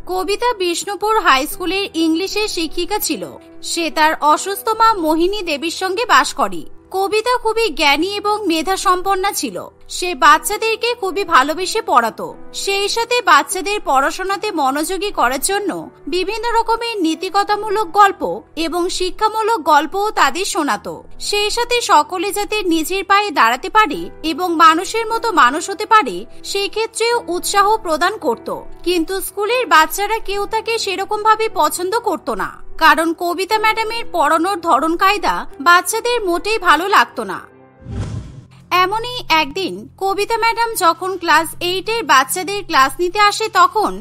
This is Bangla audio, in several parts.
কবিতা বিষ্ণুপুর হাই স্কুলের ইংলিশের শিক্ষিকা ছিল। সে তার অসুস্থ মা মোহিনী দেবীর সঙ্গে বাস করে। কবিতা খুবই জ্ঞানী এবং মেধা সম্পন্না ছিল। সে বাচ্চাদেরকে খুবই ভালোবেসে পড়াতো। সেই সাথে বাচ্চাদের পড়াশোনাতে মনোযোগী করার জন্য বিভিন্ন রকমের নীতিকথামূলক গল্প এবং শিক্ষামূলক গল্পও তাদের শোনাতো। সেই সাথে সকলে যাতে নিজের পায়ে দাঁড়াতে পারে এবং মানুষের মতো মানুষ হতে পারে সেই ক্ষেত্রেও উৎসাহ প্রদান করত। কিন্তু স্কুলের বাচ্চারা কেউ তাকে সেরকম ভাবে পছন্দ করত না, কারণ কবিতা ম্যাডামের পড়ানোর ধরন কায়দা বাচ্চাদের মোটেই ভালো লাগতো না। এমনই একদিন কবিতা ম্যাডাম যখন ক্লাস 8-এর বাচ্চাদের ক্লাস নিতে আসে তখন,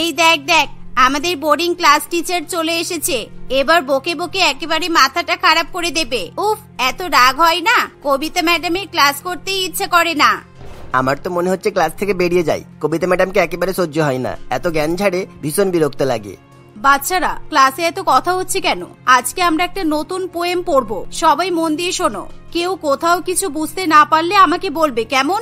এই দেখ দেখ আমাদের বোর্ডিং ক্লাস টিচার চলে এসেছে, এবার বকে বকে একেবারে মাথাটা খারাপ করে দেবে। উফ, এত রাগ হয় না, কবিতা ম্যাডামের ক্লাস করতেই ইচ্ছে করে না। আমার তো মনে হচ্ছে ক্লাস থেকে বেরিয়ে যাই। কবিতা ম্যাডামকে একেবারে সহ্য হয় না, এত জ্ঞান ঝাড়ে, ভীষণ বিরক্ত লাগে। বাচ্চারা, ক্লাসে এত কথা হচ্ছে কেন? আজকে আমরা একটা নতুন পোয়েম পড়বো, সবাই মন দিয়ে শোনো। কেউ কোথাও কিছু বুঝতে না পারলে আমাকে বলবে, কেমন?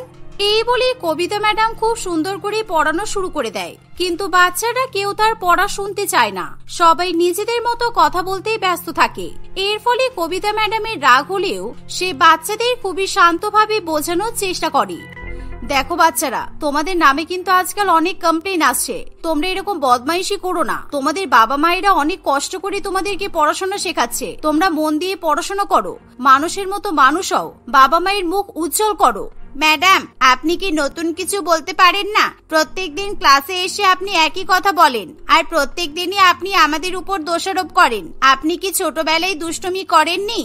এই বলে কবিতা ম্যাডাম খুব সুন্দর করে পড়ানো শুরু করে দেয়। কিন্তু বাচ্চারা কেউ তার পড়া শুনতে চায় না, সবাই নিজেদের মতো কথা বলতেই ব্যস্ত থাকে। এর ফলে কবিতা ম্যাডামের রাগ হলেও সে বাচ্চাদের খুবই শান্তভাবে বোঝানোর চেষ্টা করে। দেখো বাচ্চারা, তোমাদের নামে কিন্তু আজকাল অনেক কমপ্লেন আসছে। তোমরা এরকম বদমাইশি করো না। তোমাদের বাবা মায়েরা অনেক কষ্ট করে তোমাদেরকে পড়াশোনা শেখাচ্ছে। তোমরা মন দিয়ে পড়াশোনা করো, মানুষের মতো মানুষ হও, বাবা মায়ের মুখ উজ্জ্বল করো। ম্যাডাম, আপনি কি নতুন কিছু বলতে পারেন না? প্রত্যেকদিন ক্লাসে এসে আপনি একই কথা বলেন, আর প্রত্যেকদিনই আপনি আমাদের উপর দোষারোপ করেন। আপনি কি ছোটবেলায় দুষ্টুমি করেননি?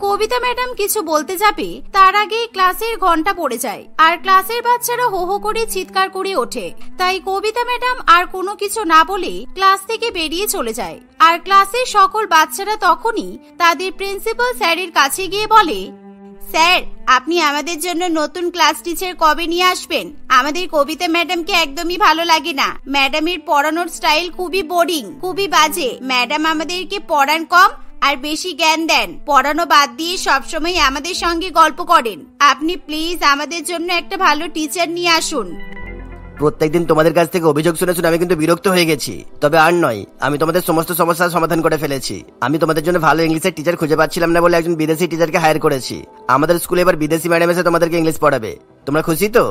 কবিতা ম্যাডাম কিছু বলতে যাবে তার আগে ক্লাসের ঘন্টা পড়ে যায়, আর ক্লাসের বাচ্চারা হো হো করে চিৎকার করে ওঠে। তাই কবিতা ম্যাডাম আর কোনো কিছু না বলে ক্লাস থেকে বেরিয়ে চলে যায়। আর ক্লাসের সকল বাচ্চারা তখনই তাদের প্রিন্সিপাল স্যারের কাছে গিয়ে বলে, স্যার, আপনি আমাদের জন্য নতুন ক্লাস টিচার কবে নিয়ে আসবেন? আমাদের কবিতা ম্যাডামকে একদমই ভালো লাগে না। ম্যাডামের পড়ানোর স্টাইল খুবই বোরিং, খুবই বাজে। ম্যাডাম আমাদেরকে পড়ান কম আর বেশি জ্ঞান দেন। পড়ানো বাদ দিয়ে সবসময় আমাদের সঙ্গে গল্প করেন। আপনি প্লিজ আমাদের জন্য একটা ভালো টিচার নিয়ে আসুন। প্রত্যেকদিন তোমাদের কাছ থেকে অভিযোগ শুনে শুনে আমি কিন্তু বিরক্ত হয়ে গেছি। তবে আর নয়, আমি তোমাদের সমস্ত সমস্যার সমাধান করে ফেলেছি। আমি তোমাদের জন্য ভালো ইংলিশের টিচার খুঁজে পাচ্ছিলাম না বলে একজন বিদেশি টিচারকে হায়ার করেছি। আমাদের স্কুলে এবার বিদেশি ম্যাডাম এসে তোমাদেরকে ইংলিশ পড়াবে। তোমরা খুশি তো?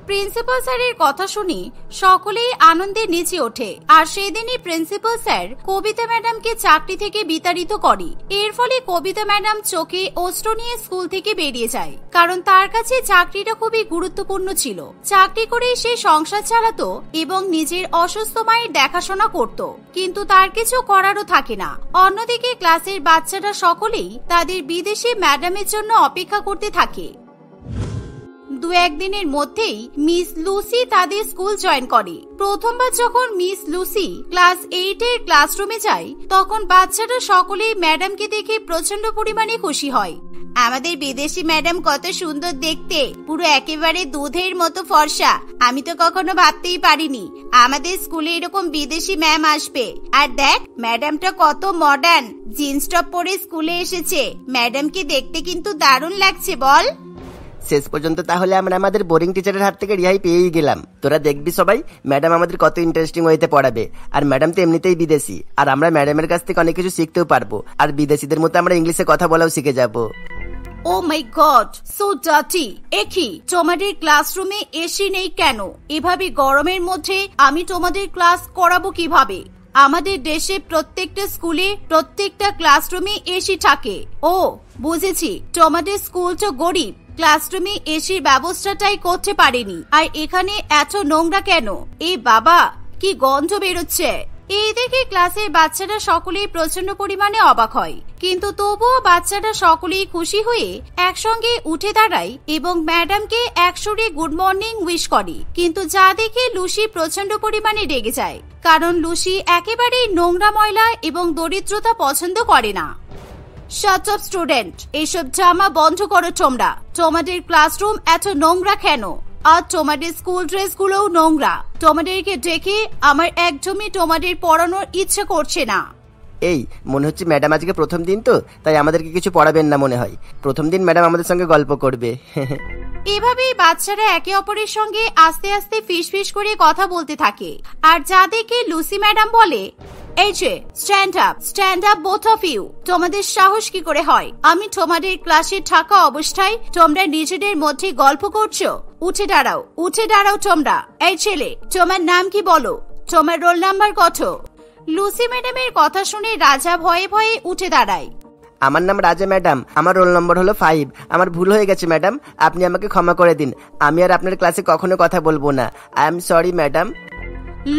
প্রিন্সিপাল স্যারের কথা শুনি সকলেই আনন্দে নেচে ওঠে। আর সেদিনই প্রিন্সিপাল স্যার কবিতা ম্যাডামকে চাকরি থেকে বিতাড়িত করে। এর ফলে কবিতা ম্যাডাম চোখে অস্ত্র নিয়ে স্কুল থেকে বেরিয়ে যায়, কারণ তার কাছে চাকরিটা খুবই গুরুত্বপূর্ণ ছিল। চাকরি করে সে সংসার চালাতো এবং নিজের অসুস্থ মায়ের দেখাশোনা করত, কিন্তু তার কিছু করারও থাকে না। অন্যদিকে ক্লাসের বাচ্চারা সকলেই তাদের বিদেশি ম্যাডামের জন্য অপেক্ষা করতে থাকে। দু একদিনের মধ্যেই মিস লুসি তাদের স্কুল জয়েন করে। প্রথমবার যখন মিস লুসি ক্লাস 8-এর ক্লাসরুমে যায় তখন বাচ্চারা সকলেই ম্যাডামকে দেখে প্রচন্ড পরিমাণে খুশি হয়। আমাদের বিদেশি ম্যাডাম কত সুন্দর দেখতে, পুরো একেবারে দুধের মতো ফর্সা। আমি তো কখনো ভাবতেই পারিনি আমাদের স্কুলে এরকম বিদেশি ম্যাম আসবে। আর দেখ, ম্যাডামটা কত মডার্ন, জিন্স টপ পরে স্কুলে এসেছে। ম্যাডামকে দেখতে কিন্তু দারুণ লাগছে, বল? শেষ পর্যন্ত তাহলে আমরা আমাদের বোরিং টিচারের হাত থেকে রেহাই পেয়েই গেলাম। তোরা দেখবি সবাই, ম্যাডাম আমাদের কত ইন্টারেস্টিং ওয়েতে পড়াবে। আর ম্যাডাম তো এমনিতেই বিদেশি, আর আমরা ম্যাডামের কাছ থেকে অনেক কিছু শিখতেও পারবো। আর বিদেশিদের মতো আমরা ইংলিশে কথা বলাও শিখে যাবো। ও মাই গড, সো ডার্টি। একি, তোমাদের ক্লাসরুমে এসি নেই কেন? এভাবে গরমের মধ্যে আমি তোমাদের ক্লাস করাবো কিভাবে? আমাদের দেশে প্রত্যেকটা স্কুলে প্রত্যেকটা ক্লাসরুমে এসি থাকে। ও বুঝেছি, তোমাদের স্কুল তো গরিব, ক্লাসরুমে এসির ব্যবস্থাটাই করতে পারেনি। আর এখানে এত নোংরা কেন? এই বাবা, কি গন্ধ বেরোচ্ছে! এই দেখে ক্লাসের বাচ্চারা সকলেই প্রচন্ড পরিমাণে অবাক হয়, কিন্তু তবুও বাচ্চারা সকলেই খুশি হয়ে একসঙ্গে উঠে দাঁড়ায় এবং ম্যাডামকে একসঙ্গে গুড মর্নিং উইশ করে। কিন্তু যা দেখে লুসি প্রচন্ড পরিমাণে রেগে যায়, কারণ লুসি একেবারেই নোংরা, ময়লা এবং দরিদ্রতা পছন্দ করে না। শাট আপ স্টুডেন্ট, এইসব জামা বন্ধ করো তোমরা। তোমাদের ক্লাসরুম এত নোংরা কেন? আর তোমাদের স্কুল ড্রেস গুলোও নোংরা। তোমাদেরকে দেখে আমার একদমই তোমাদের পড়ানোর ইচ্ছে করছে না। এই মনে হচ্ছে ম্যাডাম আজকে প্রথম দিন তো, তাই আমাদেরকে কিছু পড়াবেন না মনে হয়। প্রথম দিন ম্যাডাম আমাদের সঙ্গে গল্প করবে। এভাবেই বাচ্চারা একে অপরের সঙ্গে আস্তে আস্তে ফিসফিস করে কথা বলতে থাকে। আর যা দেখে লুসি ম্যাডাম বলে, এই যে stand up both of you. তোমাদের সাহস কি করে হয় আমি তোমাদের ক্লাসে থাকা অবস্থায় তোমরা নিজেদের মধ্যে গল্প করছো? উঠে দাঁড়াও তোমরা। এই ছেলে, তোমার নাম কি বলো? তোমার রোল নাম্বার কত? লুসি ম্যাডামের কথা শুনে রাজা ভয়ে ভয়ে উঠে দাঁড়ায়। আমার নাম রাজা ম্যাডাম, আমার রোল নম্বর হলো 5। আমার ভুল হয়ে গেছে ম্যাডাম, আপনি আমাকে ক্ষমা করে দিন। আমি আর আপনার ক্লাসে কখনো কথা বলবো না। I am sorry madam.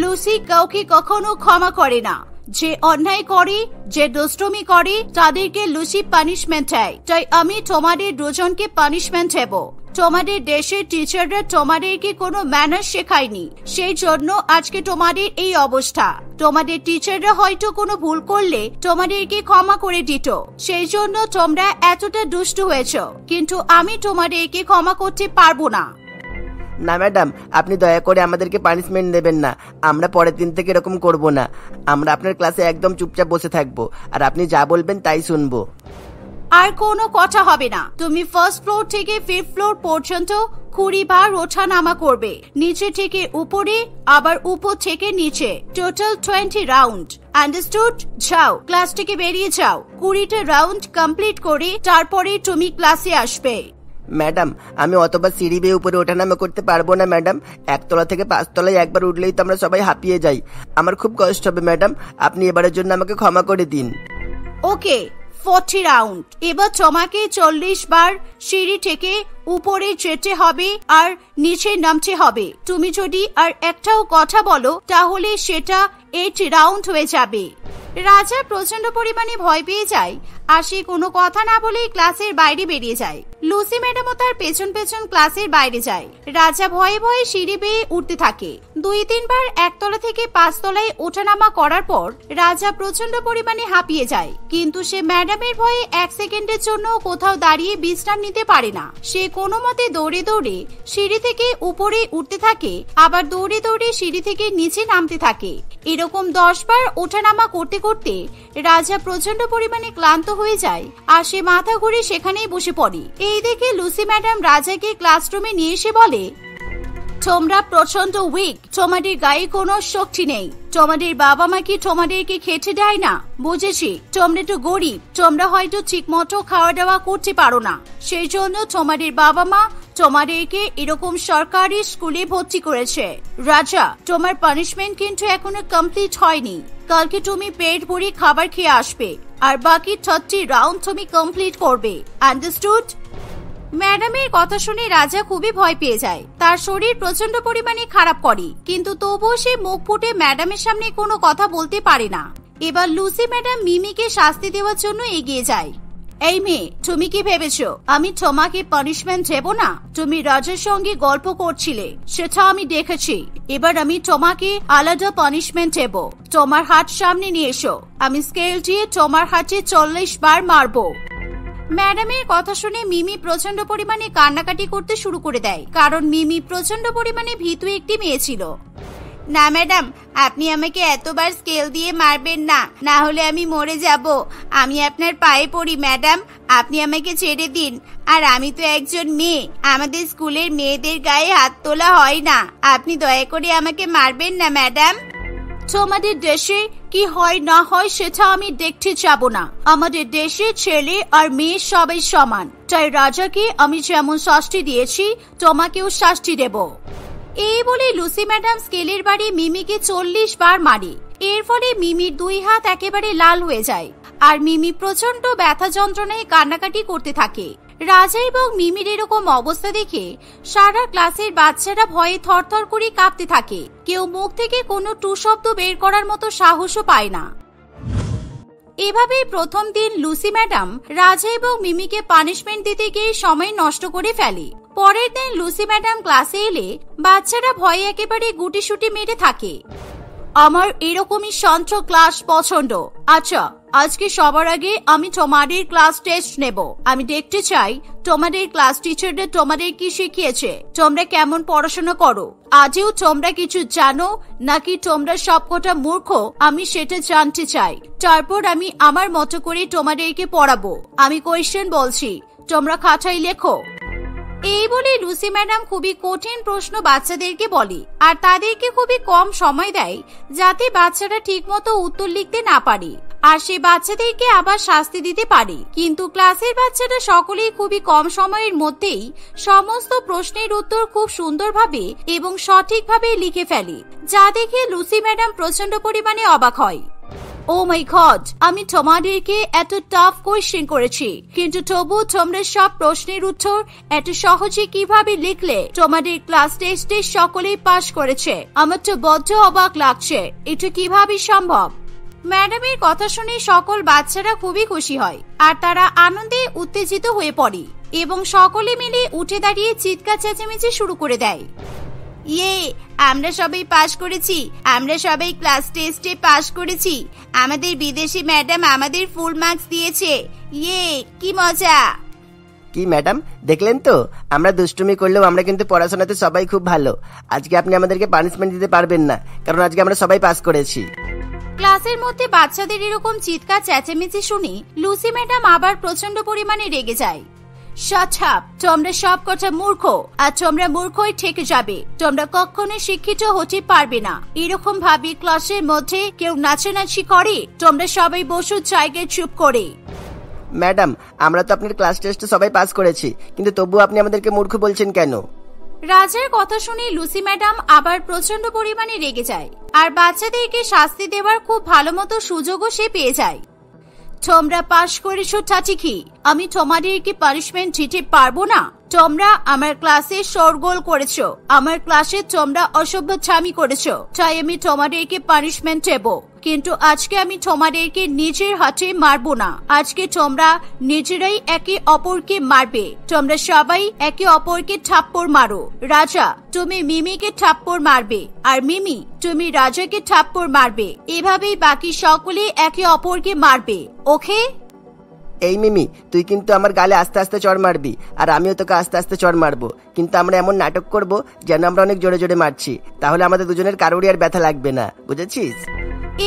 Lucy কাউকে কখনো ক্ষমা করে না। যে অন্যায় করে, যে দুষ্টুমি করে, তাদেরকে লুসি পানিশমেন্ট দেয়। তাই আমি তোমাদের দুজনকে পানিশমেন্ট দেব। তোমাদের দেশের টিচাররা তোমাদেরকে কোনো ম্যানার্স শেখায়নি, সেই জন্য আজকে তোমাদের এই অবস্থা। তোমাদের টিচাররা হয়তো কোনো ভুল করলে তোমাদেরকে ক্ষমা করে দিত, সেই জন্য তোমরা এতটা দুষ্টু হয়েছ। কিন্তু আমি তোমাদেরকে ক্ষমা করতে পারবো না। না ম্যাডাম, আপনি দয়া করে আমাদেরকে পানিশমেন্ট দেবেন না। আমরা পরের দিন থেকে এরকম করব না। আমরা আপনার ক্লাসে একদম চুপচাপ বসে থাকবো, আর আপনি যা বলবেন তাই শুনবো। আর কোনো কথা হবে না। তুমি ফার্স্ট ফ্লোর থেকে 5th ফ্লোর পর্যন্ত 20 বার ওঠা নামা করবে। নিচে থেকে উপরে, আবার উপর থেকে নিচে, টোটাল 20 রাউন্ড। আন্ডারস্টুড? যাও, ক্লাস থেকে বেরিয়ে যাও। 20টা রাউন্ড কমপ্লিট করে তারপরে তুমি ক্লাসে আসবে। ম্যাডাম, আমি অতবার সিঁড়ি বেয়ে উপরে ওঠানামা করতে পারবো না ম্যাডাম। 1 তলা থেকে 5 তলায় একবার উঠলেই তো আমরা সবাই হাঁপিয়ে যাই। আমার খুব কষ্ট হবে ম্যাডাম, আপনি এবারের জন্য আমাকে ক্ষমা করে দিন। ওকে, 40 রাউন্ড। এবার তোমাকে 40 বার সিঁড়ি থেকে উপরে যেতে হবে আর নিচে নামতে হবে। তুমি যদি আর একটাও কথা বলো তাহলে সেটা 8 রাউন্ড হয়ে যাবে। রাজা প্রচন্ড পরিমাণে ভয় পেয়ে যায় আর সে কোনো কথা না বলেই ক্লাসের বাইরে বেরিয়ে যায়। লুসি ম্যাডামও তার পেছন পেছন ক্লাসের বাইরে যায়। রাজা ভয়ে ভয়ে সিঁড়ি বেয়ে উঠতে থাকে। 2-3 বার 1 তলা থেকে 5 তলায় ওঠানামা করার পর রাজা প্রচন্ড পরিমাণে হাঁপিয়ে যায়। কিন্তু সে ম্যাডামের ভয়ে 1 সেকেন্ডের জন্য কোথাও দাঁড়িয়ে বিশ্রাম নিতে পারে না। সে কোনো মতে দৌড়ে দৌড়ে সিঁড়ি থেকে উপরে উঠতে থাকে, আবার দৌড়ে দৌড়ে সিঁড়ি থেকে নিচে নামতে থাকে। এরকম 10 বার ওঠানামা করতে করতে রাজা প্রচন্ড পরিমাণে ক্লান্ত হয়ে যায় আর সে মাথা ঘুরে সেখানেই বসে পড়ে। এই দেখে লুসি ম্যাডাম রাজাকে ক্লাসরুমে নিয়ে এসে বলে, তোমরা প্রচন্ড উইক, তোমাদের গায়ে কোনো শক্তি নেই। তোমাদের বাবা মা কি তোমাদেরকে খেতে দেয় না? বুঝেছি, তোমরা তো গরিব, তোমরা হয়তো ঠিক মতো খাওয়া দাওয়া করতে পারো না, সেই জন্য তোমাদের বাবা মা তোমাদেরকে এরকম সরকারি স্কুলে ভর্তি করেছে। রাজা, তোমার পানিশমেন্ট কিন্তু এখনো কমপ্লিট হয়নি। কালকে তুমি পেট ভরে খাবার খেয়ে আসবে আর বাকি 30 রাউন্ড তুমি কমপ্লিট করবে। আন্ডারস্টুড? ম্যাডামের কথা শুনে রাজা খুবই ভয় পেয়ে যায়। তার শরীর প্রচন্ড পরিমাণে খারাপ করে, কিন্তু তবুও সে মুখ ফুটে ম্যাডামের সামনে কোনো কথা বলতে পারে না। এবার লুসি ম্যাডাম মিমিকে শাস্তি দেওয়ার জন্য এগিয়ে যায়। এই মেয়ে, তুমি কি ভেবেছো আমি তোমাকে পানিশমেন্ট দেব না? তুমি রাজার সঙ্গে গল্প করছিলে, সেটা আমি দেখেছি। এবার আমি তোমাকে আলাদা পানিশমেন্ট দেব। তোমার হাত সামনে নিয়ে এসো, আমি স্কেল দিয়ে তোমার হাতে 40 বার মারবো। ম্যাডামের কথা শুনে মিমি প্রচন্ড পরিমাণে কান্নাকাটি করতে শুরু করে দেয়, কারণ মিমি প্রচন্ড পরিমাণে ভীতু একটি মেয়ে ছিল। না ম্যাডাম, আপনি আমাকে এতবার স্কেল দিয়ে মারবেন না, না হলে আমি মরে যাব। আমি আপনার পায়ে পড়ি ম্যাডাম, আপনি আমাকে ছেড়ে দিন। আর আমি তো একজন মেয়ে, আমাদের স্কুলের মেয়েদের গায়ে হাত তোলা হয় না। আপনি দয়া করে আমাকে মারবেন না ম্যাডাম। তোমাদের দেশে কি হয় না হয় সেটা আমি দেখতে যাব না। আমাদের দেশে ছেলে আর মেয়ে সবাই সমান, তাই রাজাকে আমি যেমন শাস্তি দিয়েছি তোমাকেও শাস্তি দেব। এই বলে লুসি ম্যাডাম স্কেলের বাড়ি মিমিকে 40 বার মারে। এর ফলে মিমির 2 হাত একেবারে লাল হয়ে যায় আর মিমি প্রচন্ড ব্যথা যন্ত্রণায় কান্নাকাটি করতে থাকে। রাজা এবং মিমির এরকম অবস্থা দেখে সারা ক্লাসের বাচ্চারা ভয়ে থরথর করে কাঁপতে থাকে। কেউ মুখ থেকে কোনো টু শব্দ বের করার মতো সাহসও পায় না। এভাবেই প্রথম দিন লুসি ম্যাডাম রাজা এবং মিমিকে পানিশমেন্ট দিতে গিয়ে সময় নষ্ট করে ফেলে। পরের দিন লুসি ম্যাডাম ক্লাসে এলে বাচ্চারা ভয়ে একেবারে গুটিসুটি মেরে থাকে। আমার এরকমই শান্ত ক্লাস পছন্দ। আচ্ছা, আজকে সবার আগে আমি তোমাদের ক্লাস টেস্ট নেব। আমি দেখতে চাই তোমাদের ক্লাস টিচাররা তোমাদের কি শিখিয়েছে, তোমরা কেমন পড়াশোনা করো, আজও তোমরা কিছু জানো নাকি তোমরা সবকটা মূর্খ, আমি সেটা জানতে চাই। তারপর আমি আমার মতো করে তোমাদেরকে পড়াবো। আমি কোয়েশ্চেন বলছি, তোমরা খাতায় লেখো। এই বলে লুসি ম্যাডাম খুবই কঠিন প্রশ্ন বাচ্চাদেরকে বলে আর তাদেরকে খুবই কম সময় দেয় যাতে বাচ্চারা ঠিকমতো উত্তর লিখতে না পারে আর সে বাচ্চাদেরকে আবার শাস্তি দিতে পারে। কিন্তু ক্লাসের বাচ্চারা সকলেই খুবই কম সময়ের মধ্যেই সমস্ত প্রশ্নের উত্তর খুব সুন্দরভাবে এবং সঠিকভাবে লিখে ফেলে, যা দেখে লুসি ম্যাডাম প্রচন্ড পরিমাণে অবাক হয়। ও মাই গড, আমি তোমাদেরকে এত টাফ কোয়েশ্চেন করেছি, কিন্তু তবু তোমরা সব প্রশ্নের উত্তর এত সহজে কিভাবে লিখলে? তোমাদের ক্লাস টেস্টে সকলেই পাশ করেছে, আমার তো বড্ড অবাক লাগছে, এটা কিভাবে সম্ভব? ম্যাডামের কথা শুনে সকল বাচ্চারা খুবই খুশি হয় আর তারা আনন্দে উত্তেজিত হয়ে পড়ে এবং সকলে মিলে উঠে দাঁড়িয়ে চিৎকার চেঁচামেচি শুরু করে দেয়। ইয়ে, আমরা সবাই পাশ করেছি, আমরা সবাই ক্লাস টেস্টে পাশ করেছি, আমাদের বিদেশি ম্যাডাম আমাদের ফুল মার্কস দিয়েছে, ইয়ে কি মজা। কি ম্যাডাম, দেখলেন তো আমরা দুষ্টুমি করলেও আমরা কিন্তু পড়াশোনাতে সবাই খুব ভালো। আজকে আপনি আমাদেরকে পানিশমেন্ট দিতে পারবেন না, কারণ আজকে আমরা সবাই পাস করেছি। ক্লাসের মধ্যে বাচ্চাদের এরকম চিৎকার চেঁচামেচি শুনে লুসি ম্যাডাম আবার প্রচন্ড পরিমাণে রেগে যায়। শাট আপ, তোমরা সব কটা মূর্খ আর তোমরা মূর্খই থেকে যাবে, তোমরা কখনো শিক্ষিত হতে পারবে না। এরকম ভাবে ক্লাসের মধ্যে কেউ নাচানাচি করে? তোমরা সবাই বসো জায়গায় চুপ করে। ম্যাডাম, আমরা তো আপনার ক্লাস টেস্টে সবাই পাস করেছি, কিন্তু তবু আপনি আমাদেরকে মূর্খ বলছেন কেন? রাজার কথা শুনে লুসি ম্যাডাম আবার প্রচন্ড পরিমাণে রেগে যায় আর বাচ্চাদেরকে শাস্তি দেওয়ার খুব ভালো মতো সুযোগও সে পেয়ে যায়। তোমরা পাশ করেছো তা ঠিকই, আমি তোমাদেরকে পানিশমেন্ট দিতে পারবো না। তোমরা আমার ক্লাসে শোরগোল করেছো, আমার ক্লাসে তোমরা অসভ্যতামি করেছো, তাই আমি তোমাদেরকে পানিশমেন্ট দেব। কিন্তু আজকে আমি তোমাদেরকে নিজের হাতে মারবো না, আজকে তোমরা নিজেরাই একে অপরকে মারবে। তোমরা সবাই একে অপরকে থাপ্পড় মারো। রাজা, তুমি মিমিকে থাপ্পড় মারবে আর মিমি তুমি রাজাকে থাপ্পড় মারবে। এভাবেই বাকি সকলে একে অপরকে মারবে, ওকে? এই মিমি, তুই কিন্তু আমার গালে আস্তে আস্তে চড় মারবি আর আমিও তোকে আস্তে আস্তে চড় মারবো, কিন্তু আমরা এমন নাটক করব যেন আমরা অনেক জোরে জোরে মারছি, তাহলে আমাদের দুজনের কারোরই আর ব্যথা লাগবে না, বুঝেছিস?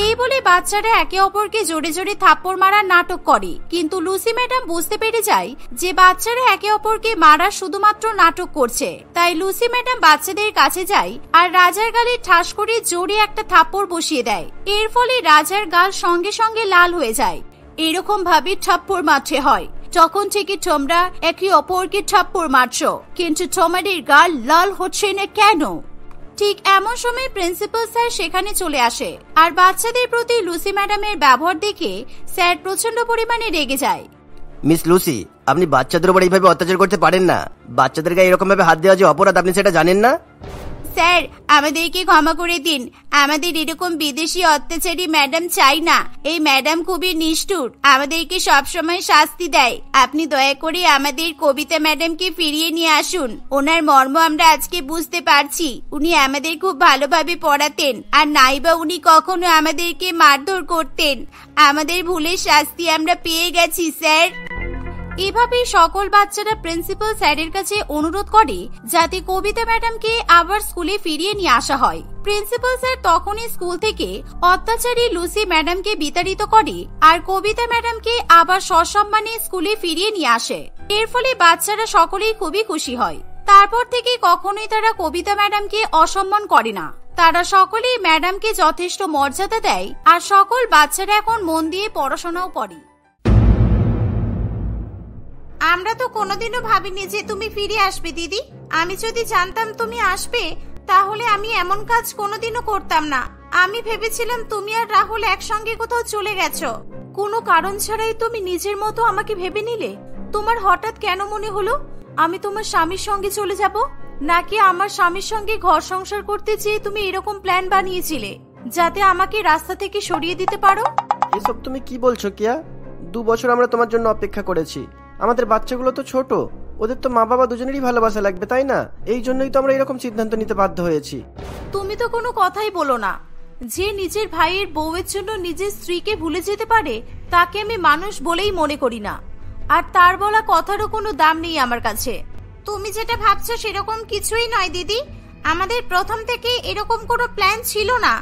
এই বলে বাচ্চারা একে অপরকে জোরে জোরে থাপ্পড় মারার নাটক করে, কিন্তু লুসি ম্যাডাম বুঝতে পেরে যায় যে বাচ্চারা একে অপরকে মারার শুধুমাত্র নাটক করছে। তাই লুসি ম্যাডাম বাচ্চাদের কাছে যায় আর রাজার গালে ঠাস করে জোরে একটা থাপ্পড় বসিয়ে দেয়। এর ফলে রাজার গাল সঙ্গে সঙ্গে লাল হয়ে যায়। এরকম ভাবে থাপ্পড় মারতে হয়। তখন থেকে তোমরা একে অপরকে থাপ্পড় মারছো, কিন্তু তোমাদের গাল লাল হচ্ছে না কেন? ঠিক এমন সময় প্রিন্সিপাল স্যার সেখানে চলে আসে আর বাচ্চাদের প্রতি লুসি ম্যাডামের ব্যবহার দেখে স্যার প্রচন্ড পরিমাণে রেগে যায়। মিস লুসি, আপনি বাচ্চাদের উপর এইভাবে অত্যাচার করতে পারেন না। বাচ্চাদের গায়ে এরকম ভাবে হাত দেওয়া যে অপরাধ, আপনি সেটা জানেন না? স্যার, আমাদেরকে ক্ষমা করে দিন, আমাদের এরকম বিদেশি অত্যাচারী ম্যাডাম চাই না। এই ম্যাডাম খুবই নিষ্ঠুর, আমাদেরকে সবসময় শাস্তি দেয়। আপনি দয়া করে আমাদের কবিতা ম্যাডামকে ফিরিয়ে নিয়ে আসুন। ওনার মর্ম আমরা আজকে বুঝতে পারছি। উনি আমাদের খুব ভালোভাবে পড়াতেন আর নাইবা উনি কখনো আমাদেরকে মারধর করতেন। আমাদের ভুলের শাস্তি আমরা পেয়ে গেছি স্যার। এভাবে সকল বাচ্চারা প্রিন্সিপাল স্যারের কাছে অনুরোধ করে যাতে কবিতা ম্যাডামকে আবার স্কুলে ফিরিয়ে নিয়ে আসা হয়। প্রিন্সিপাল স্যার তখনই স্কুল থেকে অত্যাচারী লুসি ম্যাডামকে বিতাড়িত করে আর কবিতা ম্যাডামকে আবার সসম্মানে স্কুলে ফিরিয়ে নিয়ে আসে। এর ফলে বাচ্চারা সকলেই খুবই খুশি হয়। তারপর থেকে কখনোই তারা কবিতা ম্যাডামকে অসম্মান করে না। তারা সকলেই ম্যাডামকে যথেষ্ট মর্যাদা দেয় আর সকল বাচ্চারা এখন মন দিয়ে পড়াশোনাও করে। আমরা তো কোনোদিনও ভাবিনি যে তুমি ফিরে আসবে দিদি। আমি যদি জানতাম তুমি আসবে তাহলে আমি এমন কাজ কোনোদিনও করতাম না। আমি ভেবেছিলাম তুমি আর রাহুল একসঙ্গে কোথাও চলে গেছো। কোনো কারণ ছাড়াই তুমি নিজের মতো আমাকে ভেবে নিলে। তোমার হঠাৎ কেন মনে হলো আমি তোমার স্বামীর সঙ্গে চলে যাব? নাকি আমার স্বামীর সঙ্গে ঘর সংসার করতে চেয়ে তুমি এরকম প্ল্যান বানিয়েছিলে যাতে আমাকে রাস্তা থেকে সরিয়ে দিতে পারো? এসব তুমি কি বলছো কিয়া? 2 বছর আমরা তোমার জন্য অপেক্ষা করেছি। আমাদের বাচ্চাগুলো তো ছোট, ওদের তো মা বাবা দুজনেরই ভালোবাসা লাগবে, তাই না? এই জন্যই তো আমরা এরকম সিদ্ধান্ত নিতে বাধ্য হয়েছি। তুমি তো কোনো কথাই বলো না। যে নিজের ভাইয়ের বউয়ের জন্য নিজের স্ত্রীকে ভুলে যেতে পারে তাকে আমি মানুষ বলেই মনে করি না। আর তার বলা কথারও কোনো দাম নেই আমার কাছে। তুমি যেটা ভাবছো সেরকম কিছুই নয় দিদি। আমাদের প্রথম থেকে এরকম কোনো প্ল্যান ছিল না।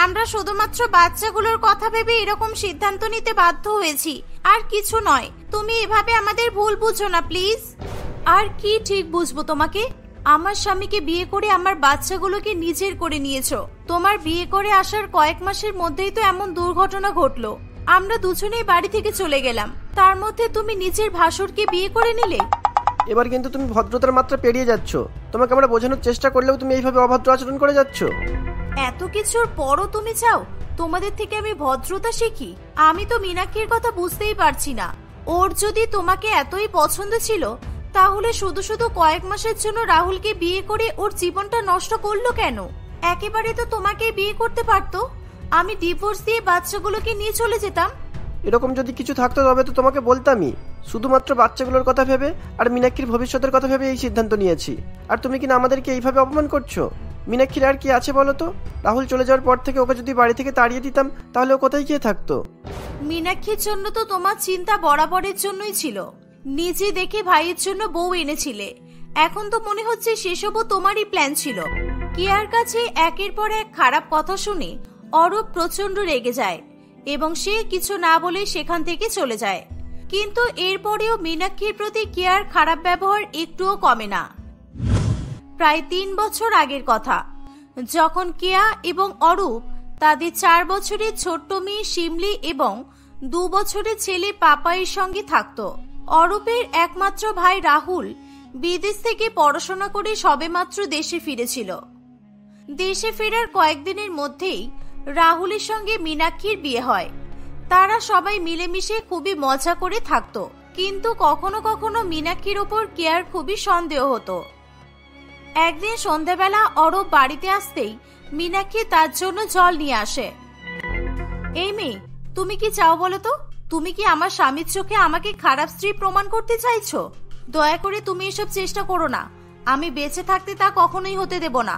আমরা শুধুমাত্র বাচ্চাগুলোর কথা ভেবে এরকম সিদ্ধান্ত নিতে বাধ্য হয়েছি, আর কিছু নয়। তুমি এভাবে আমাদের ভুল বুঝো না প্লিজ। আর কি ঠিক বুঝবো তোমাকে? আমার স্বামীকে বিয়ে করে আমার বাচ্চাগুলোকে নিজের করে নিয়েছো। তোমার বিয়ে করে আসার কয়েক মাসের মধ্যেই তো এমন দুর্ঘটনা ঘটলো। আমরা দুজনেই বাড়ি থেকে চলে গেলাম, তার মধ্যে তুমি নিজের ভাসুরকে বিয়ে করে নিলে। এবার কিন্তু তুমি ভদ্রতার মাত্রা পেরিয়ে যাচ্ছ। তোমাকে আমরা বোঝানোর চেষ্টা করলেও তুমি এইভাবে অভদ্র আচরণ করে যাচ্ছ। এত কিছুর পরও তুমি চাও তোমাদের থেকে আমি ভদ্রতা শিখি? আমি তো মীনাক্ষীর কথা বুঝতেই পারছি না। ওর যদি তোমাকে এতই পছন্দ ছিল তাহলে শুধু শুধু কয়েক মাসের জন্য রাহুলকে বিয়ে করে ওর জীবনটা নষ্ট করলো কেন? একেবারে তো তোমাকে বিয়ে করতে পারতো। আমি ডিভোর্স দিয়ে বাচ্চাগুলোকে নিয়ে চলে যেতাম। এরকম যদি কিছু থাকতো তবে তো তোমাকে বলতামই। শুধুমাত্র বাচ্চাগুলোর কথা ভেবে আর মীনাক্ষীর ভবিষ্যতের কথা ভেবে এই সিদ্ধান্ত নিয়েছি। আর তুমি কিনা আমাদেরকে এইভাবে অপমান করছো। মীনাক্ষীর আর কি আছে বলো তো? রাহুল চলে যাওয়ার পর থেকে ওকে যদি বাড়ি থেকে তাড়িয়ে দিতাম তাহলে ও কোথায় গিয়ে থাকতো? মীনাক্ষীর জন্য তো তোমার চিন্তা বরাবরের জন্যই ছিল। নিজে দেখে ভাইয়ের জন্য বউ এনেছিলে। এখন তো মনে হচ্ছে সেসবও তোমারই প্ল্যান ছিল। কিয়ার কাছে একের পর এক খারাপ কথা শুনে অরূপ প্রচন্ড রেগে যায় এবং সে কিছু না বলে সেখান থেকে চলে যায়। কিন্তু এরপরেও মীনাক্ষীর প্রতি কিয়ার খারাপ ব্যবহার একটুও কমে না। প্রায় 3 বছর আগের কথা, যখন কেয়া এবং অরূপ তাদের 4 বছরের ছোট্ট মেয়ে শিমলি এবং 2 বছরের ছেলে পাপাইয়ের সঙ্গে থাকত। অরূপের একমাত্র ভাই রাহুল বিদেশ থেকে পড়াশোনা করে সবেমাত্র দেশে ফিরেছিল। দেশে ফেরার কয়েকদিনের মধ্যেই রাহুলের সঙ্গে মীনাক্ষীর বিয়ে হয়। তারা সবাই মিলেমিশে খুবই মজা করে থাকত, কিন্তু কখনো কখনো মীনাক্ষীর ওপর কেয়ার খুবই সন্দেহ হতো। একদিন সন্ধ্যাবেলা অরূপ বাড়িতে আসতেই মীনাক্ষী তার জন্য জল নিয়ে আসে। এই মেয়ে, তুমি কি চাও বলো তো? তুমি কি আমার স্বামীর চোখে আমাকে খারাপ স্ত্রী প্রমাণ করতে চাইছো? দয়া করে তুমি এসব চেষ্টা করো না। আমি বেঁচে থাকতে তা কখনোই হতে দেব না।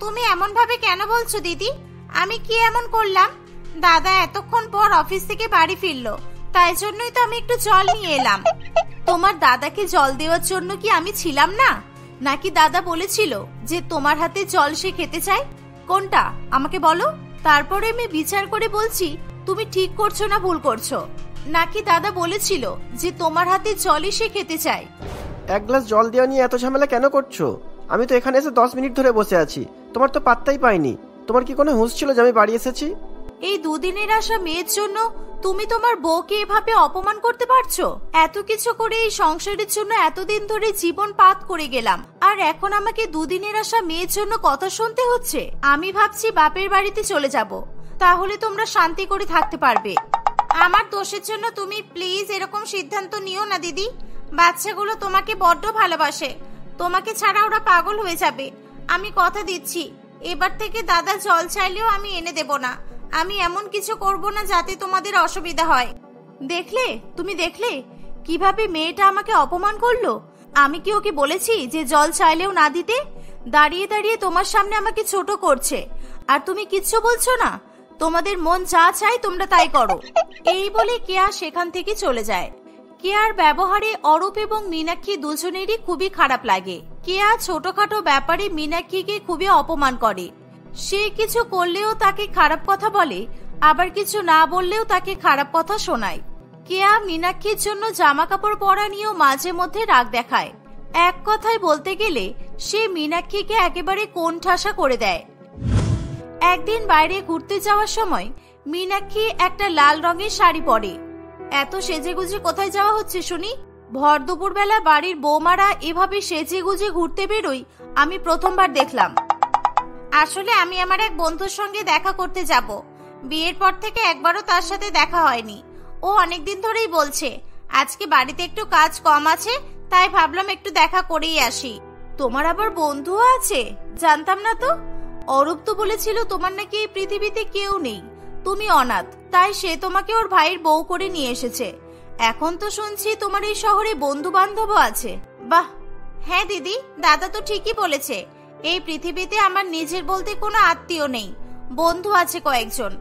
তুমি এমন ভাবে কেন বলছো দিদি? আমি কি এমন করলাম? দাদা এতক্ষণ পর অফিস থেকে বাড়ি ফিরলো, তাই জন্যই তো আমি একটু জল নিয়ে এলাম। তোমার দাদাকে জল দেওয়ার জন্য কি আমি ছিলাম না? নাকি দাদা বলেছিল যে তোমার হাতে জল সে খেতে চায়? কোনটা আমাকে বলো, তারপরে আমি বিচার করে বলছি তুমি ঠিক করছো না ভুল করছো। নাকি দাদা বলেছিল যে তোমার হাতে জলই সে খেতে চায়? এক গ্লাস জল দেওয়া নিয়ে এত ঝামেলা কেন করছো? আমি তো এখানে এসে 10 মিনিট ধরে বসে আছি, তোমার তো পাত্তাই পাইনি। তোমার কি কোনো হুঁশ ছিল যে আমি বাড়ি এসেছি? এই দুদিনের আসা মেয়ের জন্য তুমি তোমার বউকে এভাবে অপমান করতে পারছো? এত কিছু করে এই সংসারের জন্য এতদিন ধরে জীবন পাত করে গেলাম, আর এখন আমাকে দুদিনের আসা মেয়ের জন্য কথা শুনতে হচ্ছে। আমি ভাবছি বাপের বাড়িতে চলে যাব, তাহলে তোমরা শান্তি করে থাকতে পারবে। আমার দোষের জন্য তুমি প্লিজ এরকম সিদ্ধান্ত নিও না দিদি। বাচ্চাগুলো তোমাকে বড্ড ভালোবাসে, তোমাকে ছাড়া ওরা পাগল হয়ে যাবে। আমি কথা দিচ্ছি, এবার থেকে দাদা জল চাইলেও আমি এনে দেব না। আমি এমন কিছু করব না যাতে তোমাদের অসুবিধা হয়। দেখলে, তুমি দেখলে কিভাবে মেয়েটা আমাকে অপমান করলো? আমি কি ওকে বলেছি যে জল চাইলেও না দিতে? দাঁড়িয়ে দাঁড়িয়ে তোমার সামনে আমাকে ছোট করছে, আর তুমি কিচ্ছু বলছো না। তোমাদের মন যা চায় তোমরা তাই করো। এই বলে কেয়া সেখান থেকে চলে যায়। কেয়ার ব্যবহারে অরূপ এবং মীনাক্ষী দুজনেরই খুবই খারাপ লাগে। কেয়া ছোটখাটো ব্যাপারে মীনাক্ষীকে খুবই অপমান করে। সে কিছু করলেও তাকে খারাপ কথা বলে, আবার কিছু না বললেও তাকে খারাপ কথা শোনায়। কেয়া মীনাক্ষীর জন্য জামা কাপড় পরা নিয়েও মাঝে মধ্যে রাগ দেখায়। এক কথায় বলতে গেলে সে মীনাক্ষীকে একেবারে কোণঠাসা করে দেয়। একদিন বাইরে ঘুরতে যাওয়ার সময় মীনাক্ষী একটা লাল রঙের শাড়ি পরে। এত সেজেগুজে কোথায় যাওয়া হচ্ছে শুনি? ভর দুপুর বেলা বাড়ির বৌমারা এভাবে সেজেগুজে ঘুরতে বেরোই আমি প্রথমবার দেখলাম। আসলে আমি আমার এক বন্ধুর সঙ্গে দেখা করতে যাব। বিয়ের পর থেকে একবারও তার সাথে দেখা হয়নি। ও অনেকদিন ধরেই বলছে আজকে বাড়িতে একটু কাজ কম আছে, তাই ভাবলাম একটু দেখা করেই আসি। তোমার আবার বন্ধুও আছে? জানতাম না তো। অরূপ তো বলেছিল তোমার নাকি এই পৃথিবীতে কেউ নেই, তুমি অনাথ, তাই সে তোমাকে ওর ভাইয়ের বউ করে নিয়ে এসেছে। এখন তো শুনছি তোমার এই শহরে বন্ধু বান্ধবও আছে। বাহ! হ্যাঁ দিদি, দাদা তো ঠিকই বলেছে। এই পৃথিবীতে আমার নিজের বলতে কোনো আত্মীয় নেই। বন্ধু আছে কয়েকজন,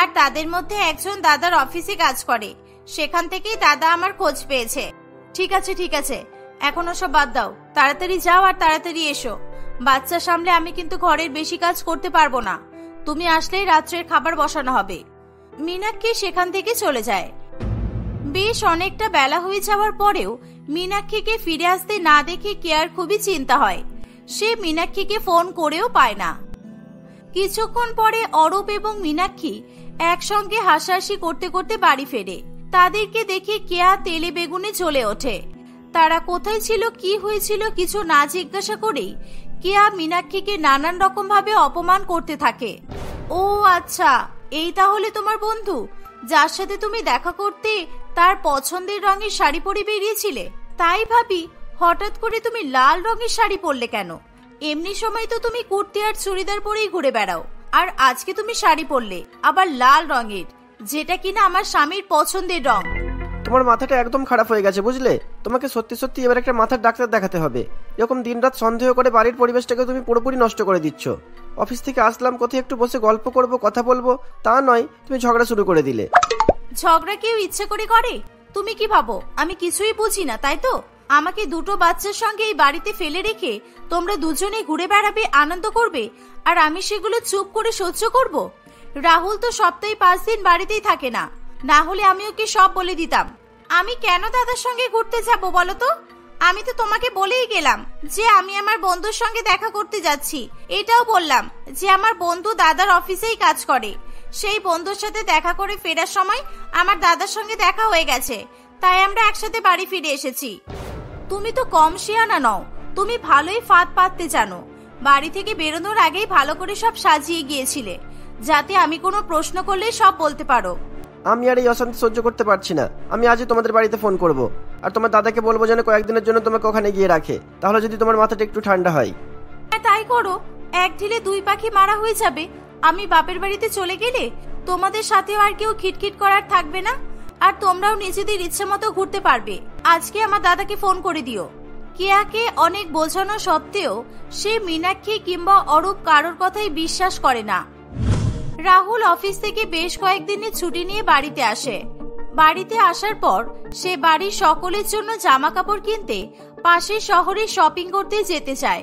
আর তাদের মধ্যে একজন দাদার অফিসে কাজ করে, সেখান থেকেই দাদা আমার খোঁজ পেয়েছে। ঠিক আছে, এখন ওসব বাদ দাও, তাড়াতাড়ি যাও আর তাড়াতাড়ি এসো। বাচ্চা সামলে আমি কিন্তু ঘরের বেশি কাজ করতে পারবো না। তুমি আসলেই রাত্রের খাবার বসানো হবে। মীনাক্ষী সেখান থেকে চলে যায়। বেশ অনেকটা বেলা হয়ে যাওয়ার পরেও মীনাক্ষীকে ফিরে আসতে না দেখে কেয়ার খুবই চিন্তা হয়। সে মীনাক্ষীকে ফোন করেও পায় না। কিছুক্ষণ পরে অরূপ এবং মীনাক্ষী একসঙ্গে হাসাহাসি করতে করতে বাড়ি ফেরে। তাদেরকে দেখে কেয়া তেলে বেগুনে জ্বলে ওঠে। তারা কোথায় ছিল, কি হয়েছিল কিছু না জিজ্ঞাসা করেই কেয়া মীনাক্ষীকে নানান রকম ভাবে অপমান করতে থাকে। ও আচ্ছা, এই তাহলে তোমার বন্ধু, যার সাথে তুমি দেখা করতে তার পছন্দের রঙের শাড়ি পরে বেরিয়েছিলে। তাই ভাবি হঠাৎ করে তুমি লাল রঙের শাড়ি পরলে কেন? এমনি সময় তো তুমি কুর্তি আর চুড়িদার পরেই ঘুরে বেড়াও, আর আজকে তুমি শাড়ি পরলে, আবার লাল রঙের, যেটা কিনা আমার স্বামীর পছন্দের রং। তোমার মাথাটা একদম খারাপ হয়ে গেছে বুঝলে। তোমাকে সত্যি সত্যি এবার একটা মাথার ডাক্তার দেখাতে হবে। এরকম দিনরাত সন্দেহ করে বাড়ির পরিবেশটাকে তুমি পুরোপুরি নষ্ট করে দিচ্ছ। অফিস থেকে আসলাম, কোথায় একটু বসে গল্প করব, কথা বলবো, তা নয় তুমি ঝগড়া শুরু করে দিলে। ঝগড়া কেউ ইচ্ছে করে করে? তুমি কি ভাবো আমি কিছুই বুঝি না, তাই তো? আমাকে দুটো বাচ্চার সঙ্গে এই বাড়িতে ফেলে রেখে তোমরা দুজনে ঘুরে বেড়াবে, আনন্দ করবে, আর আমি সেগুলো চুপ করে সহ্য করব? রাহুল তো সপ্তাহে 5 দিন বাড়িতেই থাকে না, না হলে আমি ওকে সব বলে দিতাম। আমি কেন দাদার সঙ্গে ঘুরতে যাব বলো তো? আমি তো তোমাকে বলেই গেলাম যে আমি আমার বন্ধুর সঙ্গে দেখা করতে যাচ্ছি। এটাও বললাম যে আমার বন্ধু দাদার অফিসেই কাজ করে। সেই বন্ধুর সাথে দেখা করে ফেরার সময় আমার দাদার সঙ্গে দেখা হয়ে গেছে, তাই আমরা একসাথে বাড়ি ফিরে এসেছি। তুমি তো কম শিয়ানা নও, তুমি ভালোই ফাঁদ পাততে জানো। বাড়ি থেকে বেরোনোর আগেই ভালো করে সব সাজিয়ে গিয়েছিলে, যাতে আমি কোনো প্রশ্ন করলে সব বলতে পারো। আমি আর এই অশান্তি সহ্য করতে পারছি না। আমি আজই তোমাদের বাড়িতে ফোন করব, আর তোমার দাদাকে বলবো যেন কয়েকদিনের জন্য তোমাকে ওখানে গিয়ে রাখে, তাহলে যদি তোমার মাথাটা একটু ঠান্ডা হয়। তাই করো, এক ঢিলে 2 পাখি মারা হয়ে যাবে। আমি বাপের বাড়িতে চলে গেলে তোমাদের সাথেও আর কেউ খিটখিট করার থাকবে না, আর তোমরাও নিজেদের ইচ্ছে মতো ঘুরতে পারবে। আজকে আমার দাদাকে ফোন করে দিও। কেয়াকে অনেক বোঝানো সত্ত্বেও সে মীনাক্ষী কিংবা অরূপ কারোর কথাই বিশ্বাস করে না। রাহুল অফিস থেকে বেশ কয়েকদিনের ছুটি নিয়ে বাড়িতে আসে। বাড়িতে আসার পর সে বাড়ির সকলের জন্য জামা কাপড় কিনতে পাশের শহরে শপিং করতে যেতে চায়,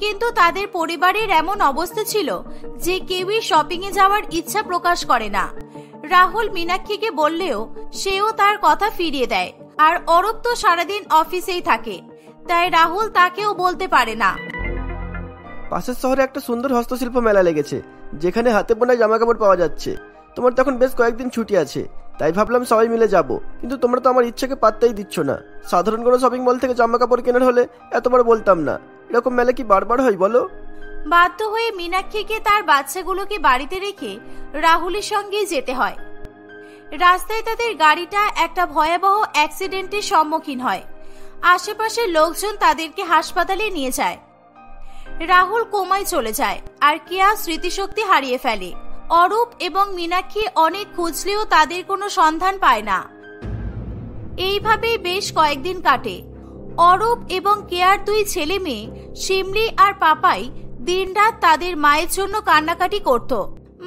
কিন্তু তাদের পরিবারের এমন অবস্থা ছিল যে কেউই শপিং এ যাওয়ার ইচ্ছা প্রকাশ করে না। রাহুল মীনাক্ষীকে বললেও সেও তার কথা ফিরিয়ে দেয়, আর অরূপ তো সারাদিন অফিসেই থাকে, তাই রাহুল তাকেও বলতে পারে না। পাশের শহরে একটা সুন্দর হস্তশিল্প মেলা লেগেছে, যেখানে হাতে বোনা জামা কাপড় পাওয়া যাচ্ছে। তোমার তো এখন বেশ কয়েকদিন ছুটি আছে, তাই ভাবলাম সবাই মিলে যাব, কিন্তু তোমরা তো আমার ইচ্ছাকে পাত্তাই দিচ্ছ না। সাধারণ কোনো শপিং মল থেকে জামা কাপড় কেনার হলে এতবার বলতাম না। এরকম মেলা কি বারবার হয় বলো? বাধ্য হয়ে মীনাক্ষীকে তার বাচ্চাগুলোকে বাড়িতে রেখে রাহুলের সঙ্গে যেতে হয়। রাস্তায় তাদের গাড়িটা একটা ভয়াবহ অ্যাক্সিডেন্টের সম্মুখীন হয়। আশেপাশের লোকজন তাদেরকে হাসপাতালে নিয়ে যায়। রাহুল কোমায় চলে যায়, আর কেয়া স্মৃতিশক্তি হারিয়ে ফেলে। অরূপ এবং মীনাক্ষী অনেক খুঁজলেও তাদের কোনো সন্ধান পায় না। এইভাবেই বেশ কয়েকদিন কাটে। অরূপ এবং কেয়ার 2 ছেলে মেয়ে শিমলি আর পাপাই দিনরাত তাদের মায়ের জন্য কান্নাকাটি করত।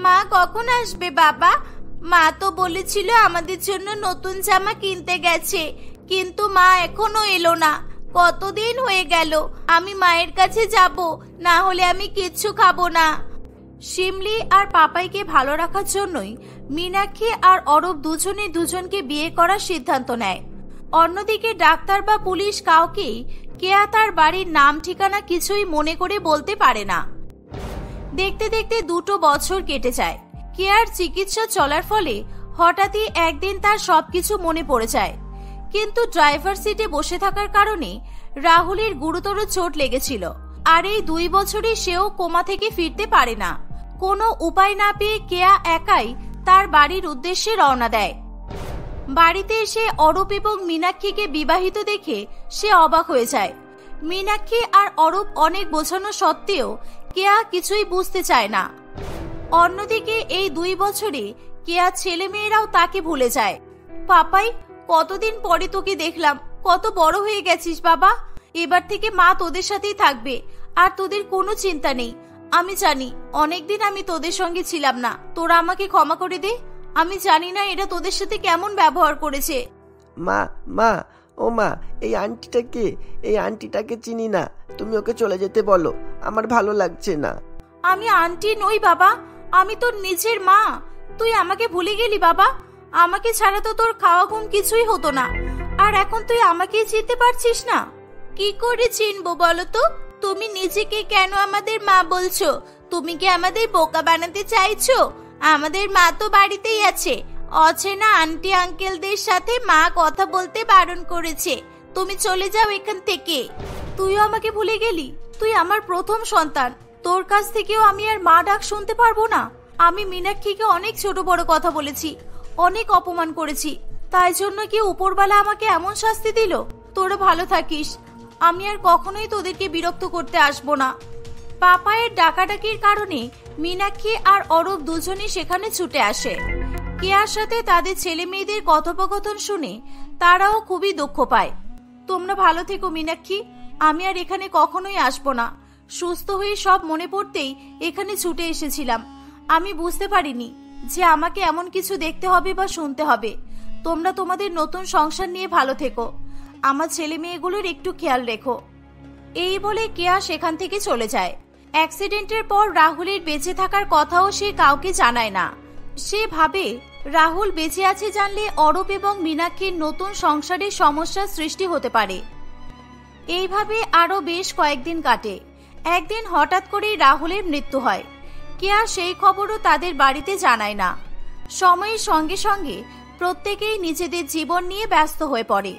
মা কখন আসবে বাবা? মা তো বলেছিল আমাদের জন্য নতুন জামা কিনতে গেছে, কিন্তু মা এখনো এলো না। কতদিন হয়ে গেল, আমি মায়ের কাছে যাব, না হলে আমি কিচ্ছু খাবো না। শিমলি আর পাপাইকে ভালো রাখার জন্যই মীনাক্ষী আর অরূপ দুজনে দুজনকে বিয়ে করার সিদ্ধান্ত নেয়। অন্যদিকে ডাক্তার বা পুলিশ কাউকেই কেয়া তার বাড়ির নাম ঠিকানা কিছুই মনে করে বলতে পারে না। দেখতে দেখতে 2 বছর কেটে যায়। কেয়ার চিকিৎসা চলার ফলে হঠাৎই একদিন তার সবকিছু মনে পড়ে যায়, কিন্তু ড্রাইভার সিটে বসে থাকার কারণে রাহুলের গুরুতর চোট লেগেছিল, আর এই 2 বছরে সেও কোমা থেকে ফিরতে পারে না। কোনো উপায় না পেয়ে কেয়া একাই তার বাড়ির উদ্দেশ্যে রওনা দেয়। বাড়িতে এসে অরূপ এবং মীনাক্ষীকে বিবাহিত দেখে সে অবাক হয়ে যায়। মীনাক্ষী আর অরূপ অনেক বোঝানো সত্ত্বেও কেয়া কিছুই বুঝতে চায় না। অন্যদিকে এই 2 বছরে কেয়া ছেলে মেয়েরাও তাকে ভুলে যায়। পাপাই, কতদিন পরে তোকে দেখলাম, কত বড় হয়ে গেছিস বাবা। এবার থেকে মা তোদের সাথেই থাকবে, আর তোদের কোনো চিন্তা নেই। আমি জানি অনেকদিন আমি তোদের সঙ্গে ছিলাম না, তোরা আমাকে ক্ষমা করে দে। আমি জানি না এরা তোদের সাথে কেমন ব্যবহার করেছে। মা মা ও মা, এই আন্টিটাকে চিনি না, তুমি ওকে চলে যেতে বলো, আমার ভালো লাগছে না। আমি আন্টি নই বাবা, আমি তোর নিজের মা। তুই আমাকে ভুলে গেলি বাবা? আমাকে ছাড়া তো তোর খাওয়া ঘুম কিছুই হতো না, আর এখন তুই আমাকেই চিনতে পারছিস না? কি করে চিনবো বলো তো? তুমি নিজেকে কেন আমাদের মা বলছো? তুমি কি আমাদের বোকা বানাতে চাইছো? আমাদের মা তো বাড়িতেই আছে, অচেনা আন্টি আঙ্কেলদের সাথে মা কথা বলতে বারণ করেছে। তুমি চলে যাও এখান থেকে। তুইও আমাকে ভুলে গেলি? তুই আমার প্রথম সন্তান, তোর কাছ থেকেও আমি আর মা ডাক শুনতে পারবো না? আমি মীনাক্ষীকে অনেক ছোট বড় কথা বলেছি, অনেক অপমান করেছি, তাই জন্য কি উপরওয়ালা আমাকে এমন শাস্তি দিল? তোরা ভালো থাকিস, আমি আর কখনোই তোদেরকে বিরক্ত করতে আসবো না। পাপায়ের ডাকাডাকির কারণে মীনাক্ষী আর অরূপ দুজনেই সেখানে ছুটে আসে। কেয়ার সাথে তাদের ছেলে মেয়েদের কথোপকথন শুনে তারাও খুবই দুঃখ পায়। তোমরা ভালো থেকো মীনাক্ষী, আমি আর এখানে কখনোই আসবো না। সুস্থ হয়ে সব মনে পড়তেই এখানে ছুটে এসেছিলাম। আমি বুঝতে পারিনি যে আমাকে এমন কিছু দেখতে হবে বা শুনতে হবে। তোমরা তোমাদের নতুন সংসার নিয়ে ভালো থেকো, আমার ছেলে মেয়েগুলোর একটু খেয়াল রেখো। এই বলে কেয়া সেখান থেকে চলে যায়। অ্যাক্সিডেন্টের পর রাহুলের বেঁচে থাকার কথাও সে কাউকে জানায় না। সে ভাবে রাহুল বেঁচে আছে জানলে অরূপ এবং মীনাক্ষীর নতুন সংসারে সমস্যার সৃষ্টি হতে পারে। এইভাবে আরো বেশ কয়েকদিন কাটে। একদিন হঠাৎ করেই রাহুলের মৃত্যু হয়। কেয়া সেই খবরও তাদের বাড়িতে জানায় না। সময়ের সঙ্গে সঙ্গে প্রত্যেকেই নিজেদের জীবন নিয়ে ব্যস্ত হয়ে পড়ে।